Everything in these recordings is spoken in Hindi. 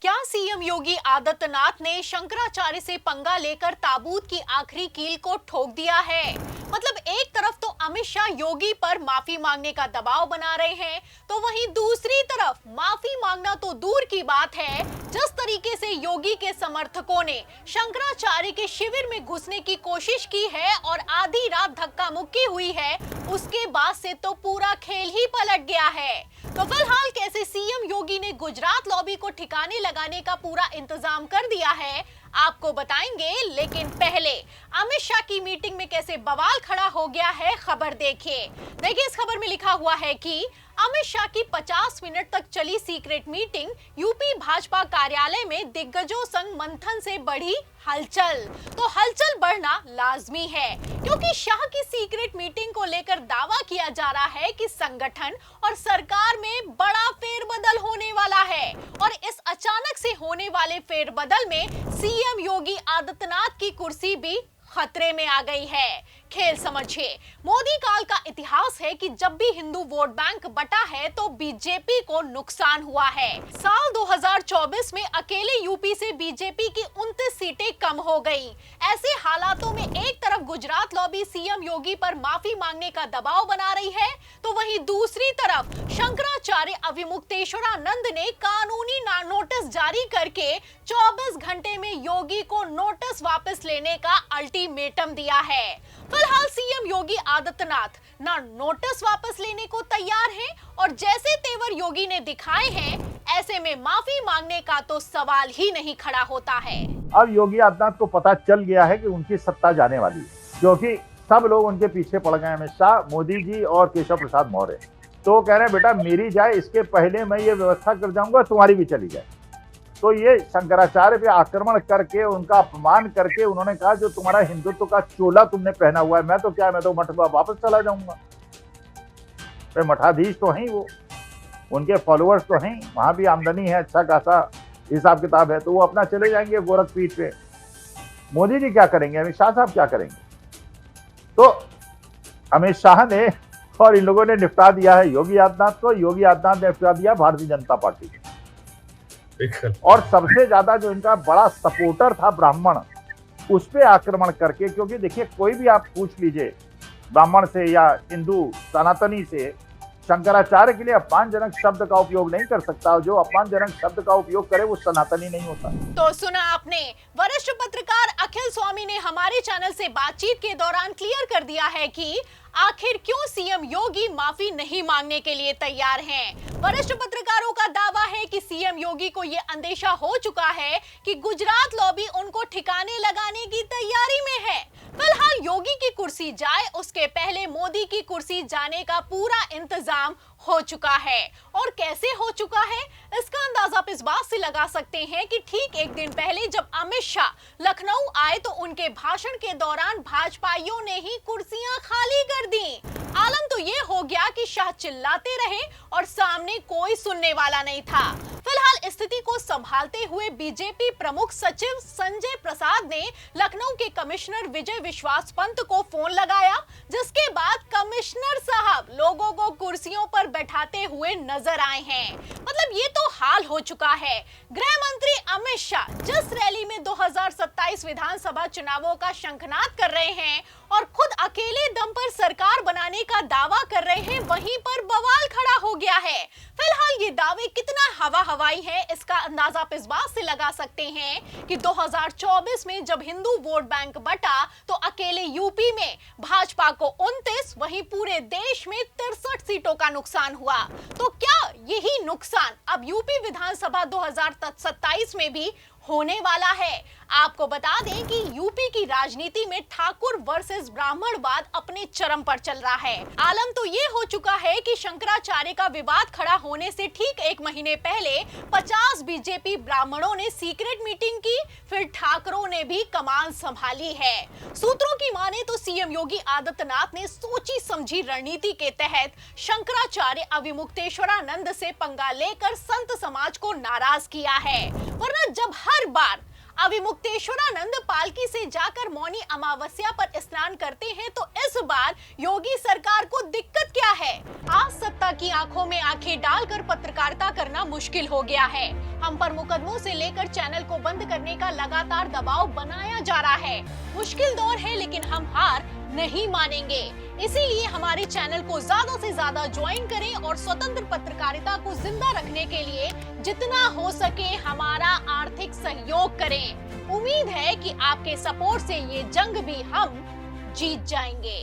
क्या सीएम योगी आदित्यनाथ ने शंकराचार्य से पंगा लेकर ताबूत की आखिरी कील को ठोक दिया है? मतलब एक तरफ तो अमित शाह योगी पर माफी मांगने का दबाव बना रहे हैं, तो वहीं दूसरी तरफ माफी मांगना तो दूर की बात है, जिस तरीके से योगी के समर्थकों ने शंकराचार्य के शिविर में घुसने की कोशिश की है और आधी रात धक्का मुक्की हुई है, उसके बाद से तो पूरा खेल ही पलट गया है। तो फिलहाल कैसे सीएम योगी ने गुजरात लॉबी को ठिकाने लगाने का पूरा इंतजाम कर दिया है, आपको बताएंगे। लेकिन पहले अमित शाह की मीटिंग में कैसे बवाल खड़ा हो गया है, खबर देखिए इस खबर में लिखा हुआ है कि अमित शाह की 50 मिनट तक चली सीक्रेट मीटिंग, यूपी भाजपा कार्यालय में दिग्गजों संग मंथन से बढ़ी हलचल। तो हलचल बढ़ना लाजमी है, क्योंकि शाह की सीक्रेट मीटिंग को लेकर दावा किया जा रहा है कि संगठन और सरकार में बड़ा फेरबदल होने वाला है और इस अचानक से होने वाले फेरबदल में सीएम योगी आदित्यनाथ की कुर्सी भी खतरे में आ गई है। खेल समझिए, मोदी काल का इतिहास है कि जब भी हिंदू वोट बैंक बटा है तो बीजेपी को नुकसान हुआ है। साल 2024 में अकेले यूपी से बीजेपी की 29 सीटें कम हो गई। ऐसे हालातों में एक तरफ गुजरात लॉबी सीएम योगी पर माफी मांगने का दबाव बना रही है, तो वहीं दूसरी तरफ शंकराचार्य अविमुक्तेश्वरानंद ने कानूनी नोटिस जारी करके 24 घंटे में योगी को नोटिस वापस लेने का अल्टीमेटम दिया है। फिलहाल सीएम योगी आदित्यनाथ ना नोटिस वापस लेने को तैयार हैं और जैसे तेवर योगी ने दिखाए हैं, ऐसे में माफी मांगने का तो सवाल ही नहीं खड़ा होता है। अब योगी आदित्यनाथ को पता चल गया है कि उनकी सत्ता जाने वाली है, क्योंकि सब लोग उनके पीछे पड़ गए, अमित शाह, मोदी जी और केशव प्रसाद मौर्य। तो कह रहे हैं बेटा मेरी जाए इसके पहले मैं ये व्यवस्था कर जाऊंगा, तुम्हारी भी चली जाए। तो ये शंकराचार्य पे आक्रमण करके उनका अपमान करके उन्होंने कहा जो तुम्हारा हिंदुत्व का चोला तुमने पहना हुआ है, मैं तो मठ वापस चला जाऊंगा। तो मठाधीश तो हैं वो, उनके फॉलोअर्स तो हैं, वहां भी आमदनी है, अच्छा खासा हिसाब किताब है, तो वो अपना चले जाएंगे गोरखपीठ पे। मोदी जी क्या करेंगे, अमित शाह साहब क्या करेंगे? तो अमित शाह ने और इन लोगों ने निपटा दिया है योगी आदित्यनाथ को, योगी आदित्यनाथ ने निपटा दिया भारतीय जनता पार्टी को। और सबसे ज्यादा जो इनका बड़ा सपोर्टर था ब्राह्मण, उस पे आक्रमण करके, क्योंकि देखिए कोई भी आप पूछ लीजिए ब्राह्मण से या हिंदू सनातनी से, शंकराचार्य के लिए अपमानजनक शब्द का उपयोग नहीं कर सकता, और जो अपमानजनक शब्द का उपयोग करे वो सनातनी नहीं होता। तो सुना आपने, वरिष्ठ पत्रकार अखिल स्वामी ने हमारे चैनल से बातचीत के दौरान क्लियर कर दिया है कि आखिर क्यों सीएम योगी माफी नहीं मांगने के लिए तैयार हैं। वरिष्ठ पत्रकारों का दावा है कि सीएम योगी को ये अंदेशा हो चुका है कि गुजरात लॉबी उनको ठिकाने लगाने की तैयारी में है। फिलहाल योगी की कुर्सी जाए उसके पहले मोदी की कुर्सी जाने का पूरा इंतजाम हो चुका है। और कैसे हो चुका है, इसका अंदाजा आप इस बात से लगा सकते हैं कि ठीक एक दिन पहले जब अमित शाह लखनऊ आए तो उनके भाषण के दौरान भाजपाइयों ने ही कुर्सियां खाली कर दी। आलम तो ये हो गया कि शाह चिल्लाते रहे और सामने कोई सुनने वाला नहीं था। फिलहाल स्थिति को संभालते हुए बीजेपी प्रमुख सचिव संजय प्रसाद ने लखनऊ के कमिश्नर विजय विश्वास पंत को फोन लगाया, जिसके बाद कमिश्नर साहब लोगों को कुर्सियों पर बैठाते हुए नजर आए हैं। मतलब ये तो हाल हो चुका है। गृह मंत्री अमित शाह जिस रैली में 2027 विधानसभा चुनावों का शंखनाद कर रहे हैं और खुद अकेले दम पर सरकार बनाने का दावा कर रहे हैं, वहीं पर बवाल खड़ा हो गया है। फिलहाल ये दावे कितना हवा हवाई है, इसका अंदाजा आप इस बात से लगा सकते हैं कि 2024 में जब हिंदू वोट बैंक बटा तो अकेले यूपी में भाजपा को 29, वहीं पूरे देश में 63 सीटों का नुकसान हुआ। तो क्या यही नुकसान अब यूपी विधानसभा 2027 में भी होने वाला है? आपको बता दें कि यूपी की राजनीति में ठाकुर वर्सेस ब्राह्मणवाद अपने चरम पर चल रहा है। आलम तो ये हो चुका है कि शंकराचार्य का विवाद खड़ा होने से ठीक एक महीने पहले 50 बीजेपी ब्राह्मणों ने सीक्रेट मीटिंग की, फिर ठाकरों ने भी कमान संभाली है। सूत्रों की माने तो सीएम योगी आदित्यनाथ ने सोची समझी रणनीति के तहत शंकराचार्य अविमुक्तेश्वरानंद से पंगा लेकर संत समाज को नाराज किया है, वरना जब हर बार अविमुक्तेश्वरानंद पालकी से जाकर मौनी अमावस्या पर स्नान करते हैं, तो इस बार योगी सरकार को दिक्कत क्या है? आज सत्ता की आंखों में आंखें डालकर पत्रकारिता करना मुश्किल हो गया है। हम पर मुकदमों से लेकर चैनल को बंद करने का लगातार दबाव बनाया जा रहा है। मुश्किल दौर है, लेकिन हम हार नहीं मानेंगे। इसीलिए हमारे चैनल को ज्यादा से ज्यादा ज्वाइन करें और स्वतंत्र पत्रकारिता को जिंदा रखने के लिए जितना हो सके हमारा आर्थिक सहयोग करें। उम्मीद है कि आपके सपोर्ट से ये जंग भी हम जीत जाएंगे।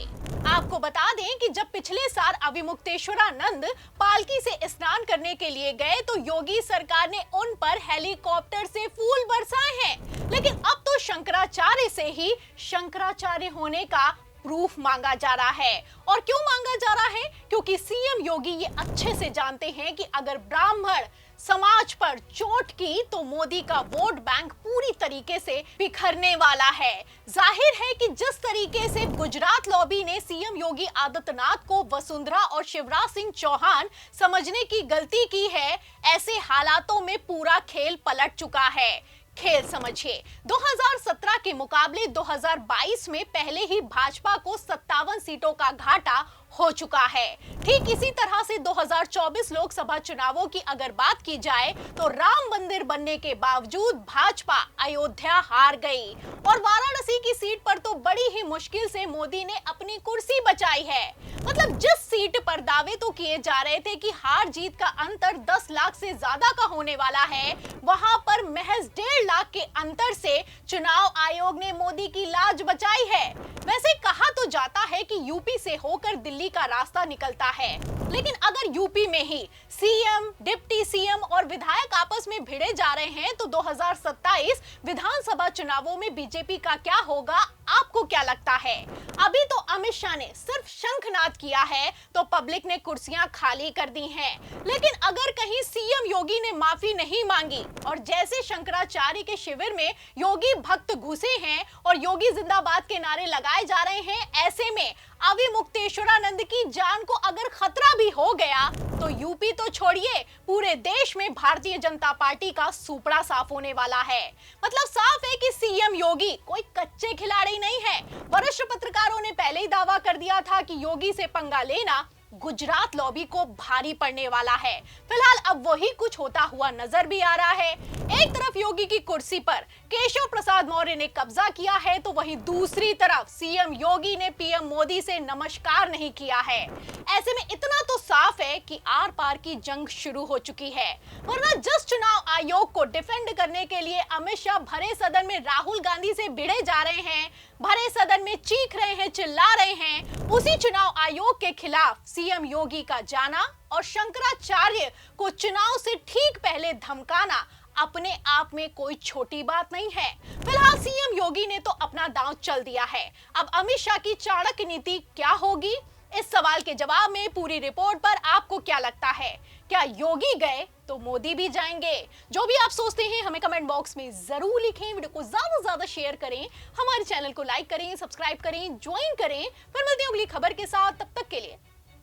आपको बता दें कि जब पिछले साल अविमुक्तेश्वरानंद पालकी से स्नान करने के लिए गए, तो योगी सरकार ने उन पर हेलीकॉप्टर से फूल बरसाए हैं, लेकिन अब तो शंकराचार्य से ही शंकराचार्य होने का प्रूफ मांगा जा रहा है। और क्यों मांगा जा रहा है? क्योंकि सीएम योगी ये अच्छे से जानते हैं कि अगर ब्राह्मण समाज पर चोट की तो मोदी का वोट बैंक पूरी तरीके से बिखरने वाला है। जाहिर है कि जिस तरीके से गुजरात लॉबी ने सीएम योगी आदित्यनाथ को वसुंधरा और शिवराज सिंह चौहान समझने की गलती की है, ऐसे हालातों में पूरा खेल पलट चुका है। खेल समझिए, 2017 के मुकाबले 2022 में पहले ही भाजपा को 57 सीटों का घाटा हो चुका है। ठीक इसी तरह से 2024 लोकसभा चुनावों की अगर बात की जाए, तो राम मंदिर बनने के बावजूद भाजपा अयोध्या हार गई और वाराणसी की सीट पर तो बड़ी ही मुश्किल से मोदी ने अपनी कुर्सी बचाई है। मतलब जिस सीट पर दावे तो किए जा रहे थे कि हार जीत का अंतर 10 लाख से ज्यादा का होने वाला है, वहां पर महज 1.5 लाख के अंतर से चुनाव आयोग ने मोदी की लाज बचाई है। वैसे कहा तो जाता है कि यूपी से होकर दिल्ली का रास्ता निकलता है, लेकिन अगर यूपी में ही सीएम, डिप्टी सीएम और विधायक आपस में भिड़े जा रहे हैं, तो 2027 विधानसभा चुनावों में बीजेपी का क्या होगा? आपको क्या लगता है? अभी तो अमित शाह ने सिर्फ शंखनाद किया है, तो पब्लिक ने कुर्सियां खाली कर दी हैं। लेकिन अगर कहीं सीएम योगी ने माफी नहीं मांगी और जैसे शंकराचार्य के शिविर में योगी भक्त घुसे हैं और योगी जिंदाबाद के नारे लगाए जा रहे हैं, ऐसे में अविमुक्तेश्वरानंद की जान को अगर खतरा भी हो गया, तो यूपी तो छोड़िए, पूरे देश में भारतीय जनता पार्टी का सुपड़ा साफ होने वाला है। मतलब साफ है कि सीएम योगी कोई कच्चे खिलाड़ी नहीं है। वरिष्ठ पत्रकारों ने पहले ही दावा कर दिया था कि योगी से पंगा लेना गुजरात लॉबी को भारी पड़ने वाला है। फिलहाल अब वही कुछ होता हुआ नजर भी आ रहा है। एक तरफ योगी की कुर्सी पर केशव प्रसाद मौर्य ने कब्जा किया है, तो वहीं दूसरी तरफ सीएम योगी ने पीएम मोदी से नमस्कार नहीं किया है। ऐसे में इतना तो साफ है कि आर पार की जंग शुरू हो चुकी है। वरना जिस चुनाव आयोग को डिफेंड करने के लिए अमित शाह भरे सदन में राहुल गांधी से भिड़े जा रहे हैं, भरे सदन में चीख रहे हैं, चिल्ला रहे हैं, उसी चुनाव आयोग के खिलाफ सीएम योगी का जाना और शंकराचार्य को चुनाव से ठीक पहले धमकाना अपने आप में कोई छोटी बात नहीं है। फिलहाल सीएम योगी ने तो अपना दांव चल दिया है। अब अमित शाह की चाणक्य नीति क्या होगी? इस सवाल के जवाब में पूरी रिपोर्ट पर आपको क्या लगता है? क्या योगी गए तो मोदी भी जाएंगे? जो भी आप सोचते हैं हमें कमेंट बॉक्स में जरूर लिखें। वीडियो को ज्यादा से ज्यादा शेयर करें, हमारे चैनल को लाइक करें, सब्सक्राइब करें, ज्वाइन करें। फिर मिलते हैं अगली खबर के साथ। तब तक के लिए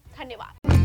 धन्यवाद।